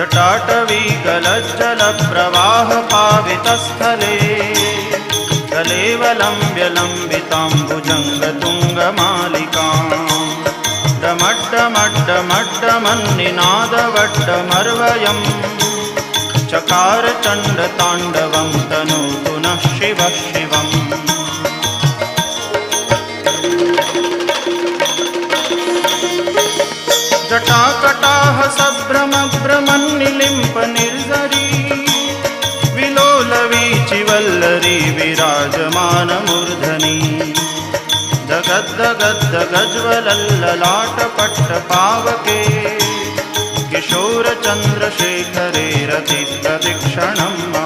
जटाटवी गलज्जलप्रवाहपावितस्थले कलेवलम्ब्य लम्बिताम्बुजङ्गतुङ्गमालिकाम् डमड्डमड्डमड्डमन्निनादवड्डमर्वयम् चकार चण्डताण्डवं तनोतु नः शिवः शिवम्। जटाकटाह सभ्रमभ्रमन्निलिम्प निर्झरी विलोलवीचिवल्लरी विराजमानमूर्धनि दगद्दगद्दगज्ज्वलल्ललाटपट्टपावके किशोरचन्द्रशेखरे रतिप्रदक्षिणम्